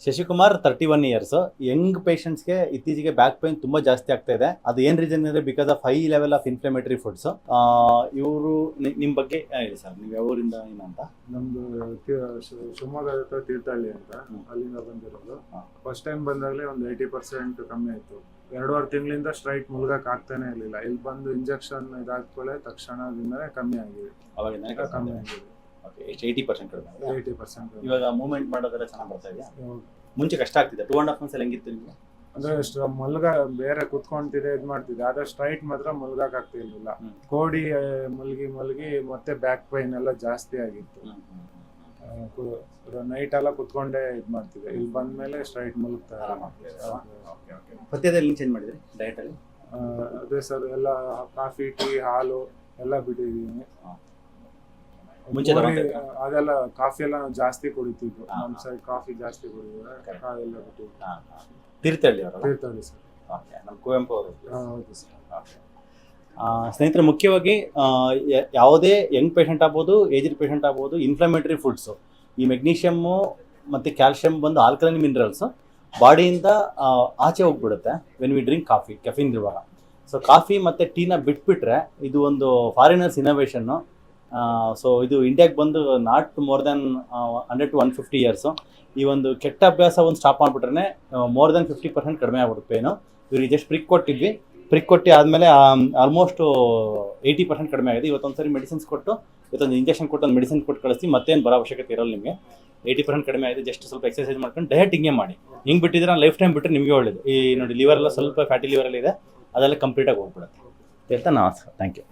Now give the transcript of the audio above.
Shashikumar 31 years. Young ಪೇಷಂಟ್ಸ್ಗೆ ಇತ್ತೀಚೆಗೆ back pain ತುಂಬ ಜಾಸ್ತಿ ಆಗ್ತಾ ಇದೆ. ಅದು ಏನು ರೀಸನ್ ಅಂದರೆ because of high level of inflammatory foods. ಇವರು ನಿಮ್ಮ ಬಗ್ಗೆ ಹೇಳಿ ಸರ್, ನೀವು ಯಾವ ಊರಿಂದ ಏನಂತ? ನಮ್ದು ಶಿವಮೊಗ್ಗ ಹತ್ರ ತೀರ್ಥಹಳ್ಳಿ ಅಂತ, ಅಲ್ಲಿಂದ ಬಂದಿರೋದು. ಫಸ್ಟ್ ಟೈಮ್ ಬಂದಾಗಲೇ ಒಂದು 80% ಕಮ್ಮಿ ಆಯಿತು. 2.5 ತಿಂಗಳಿಂದ ಸ್ಟ್ರೈಟ್ ಮುಳುಗಕ್ಕೆ ಆಗ್ತಾನೆ ಇರಲಿಲ್ಲ. ಇಲ್ಲಿ ಬಂದು ಇಂಜೆಕ್ಷನ್ ಇದಾದ್ಕೊಳ್ಳೆ ತಕ್ಷಣದಿಂದನೇ ಕಮ್ಮಿ ಆಗಿದೆ. ಅವಾಗಿಂದ ಕಮ್ಮಿ ಆಗಿದೆ. ಓಕೆ, ಎಷ್ಟು 80% ಕಡಿಮೆ? 80%. ಇವಾಗ ಮೂವ್ಮೆಂಟ್ ಮಾಡೋದೆಲ್ಲ ಚೆನ್ನಾಗಿ ಬರ್ತಾ ಇದೆಯಾ? ಮುಂಚೆ ಕಷ್ಟ ಆಗ್ತಿದೆ. 2.5 months ಅಲ್ಲಿ ಹೆಂಗಿತ್ತು ನಿಮಗೆ? ಅಂದ್ರೆ ಬೇರೆ ಕುತ್ಕೊಂತಿದೆ ಇದು ಮಾಡ್ತಿದೆ, ಆದ್ರೆ ಸ್ಟ್ರೈಟ್ ಮಾತ್ರ ಮುಳುಗಕ್ಕೆ ಆಗ್ತಿರ್ಲಿಲ್ಲ. ಕೋಡಿ ಮಲ್ಗಿ ಮತ್ತೆ ಬ್ಯಾಕ್ ಪೈನ್ ಎಲ್ಲ ಜಾಸ್ತಿ ಆಗಿತ್ತು. ನೈಟ್ ಎಲ್ಲ ಕುತ್ಕೊಂಡೇ ಇದು ಮಾಡ್ತಿದೆ. ಇಲ್ಲಿ ಬಂದ್ಮೇಲೆ ಸ್ಟ್ರೈಟ್ ಮುಳುಗ್ತಾ ಪಥ್ಯದಲ್ಲಿ ಚೇಂಜ್ ಮಾಡಿದ್ರಿ ಡಯಟ್ ಅಲ್ಲಿ? ಅದೇ ಸರ್, ಎಲ್ಲ ಕಾಫಿ ಟೀ ಹಾಲು ಎಲ್ಲ ಬಿಟ್ಟಿದ್ದೀನಿ. ಮುಂಚೆ ಅದೆಲ್ಲ ಕಾಫಿ ಎಲ್ಲ ನಾವು ಜಾಸ್ತಿ ಕುಡಿತಿದ್ವು. ನಮ್ಮ ಸೈಡ್ ಕಾಫಿ ಜಾಸ್ತಿ ಕುಡಿದ್ರೆ ಎಲ್ಲ ಬಿಟ್ಟಿದ್ವಿ. ತೀರ್ಥಹಳ್ಳಿ ಅವರು? ತೀರ್ಥಹಳ್ಳಿ ಸರ್. ಓಕೆ, ನಮ್ಮ ಕುವೆಂಪು ಅವರು. ಹೌದು ಸರ್. ಓಕೆ ಸ್ನೇಹಿತರೆ, ಮುಖ್ಯವಾಗಿ ಯಾವುದೇ ಯಂಗ್ ಪೇಷಂಟ್ ಆಗ್ಬೋದು, ಏಜ್ಡ್ ಪೇಷಂಟ್ ಆಗ್ಬೋದು, ಇನ್ಫ್ಲಮೇಟರಿ ಫುಡ್ಸು, ಈ ಮೆಗ್ನೀಷಿಯಮ್ಮು ಮತ್ತು ಕ್ಯಾಲ್ಶಿಯಮ್ ಬಂದು ಆಲ್ಕಲೈನ್ ಮಿನರಲ್ಸು ಬಾಡಿಯಿಂದ ಆಚೆ ಹೋಗ್ಬಿಡುತ್ತೆ when we drink coffee, caffeine ಇರುವಾಗ. ಸೊ ಕಾಫಿ ಮತ್ತು ಟೀನ ಬಿಟ್ಬಿಟ್ರೆ ಇದು ಒಂದು ಫಾರಿನರ್ಸ್ ಇನೋವೇಷನ್ನು. ಸೊ ಇದು ಇಂಡಿಯಾಗೆ ಬಂದು not more than 100 to 150 years. ಈ ಒಂದು ಕೆಟ್ಟ ಅಭ್ಯಾಸ ಒಂದು ಸ್ಟಾಪ್ ಮಾಡಿಬಿಟ್ರೆ ಮೋರ್ ದೆನ್ 50% ಕಡಿಮೆ ಆಗ್ಬಿಡುತ್ತೆ ಪೇನು. ಇವ್ರಿಗೆ ಜಸ್ಟ್ ಪ್ರಿಕ್ ಕೊಟ್ಟು ಆದಮೇಲೆ ಆಲ್ಮೋಸ್ಟು 80% ಕಡಿಮೆ ಆಗಿದೆ. ಇವತ್ತೊಂದು ಸರಿ ಮೆಡಿಸಿನ್ಸ್ ಕೊಟ್ಟು, ಇವತ್ತೊಂದು ಇಂಜೆಕ್ಷನ್ ಕೊಟ್ಟು ಒಂದು ಮೆಡಿಸಿನ್ ಕೊಟ್ಟು ಕಳಿಸಿ, ಮತ್ತೇನು ಬರೋ ಅವಶ್ಯಕತೆ ಇರೋಲ್ಲ ನಿಮಗೆ. 80% ಕಡಿಮೆ ಆಗಿದೆ. ಜಸ್ಟ್ ಸ್ವಲ್ಪ ಎಕ್ಸರ್ಸೈಸ್ ಮಾಡ್ಕೊಂಡು ಡಯಟ್ ಹಿಂಗೆ ಮಾಡಿ. ಹಿಂಗೆ ಬಿಟ್ಟಿದ್ರೆ ಲೈಫ್ ಟೈಮ್ ಬಿಟ್ಟರೆ ನಿಮಗೆ ಒಳ್ಳೇದು. ಈ ನೋಡಿ ಲಿವರ್ ಎಲ್ಲ ಸ್ವಲ್ಪ ಫ್ಯಾಟಿ ಲಿವರ್ ಎಲ್ಲ ಇದೆ, ಅದೆಲ್ಲ ಕಂಪ್ಲೀಟಾಗಿ ಹೋಗ್ಬಿಡುತ್ತೆ. ಹೇಳ್ತಾ ನಮಸ್ಕಾರ, ಥ್ಯಾಂಕ್ ಯು.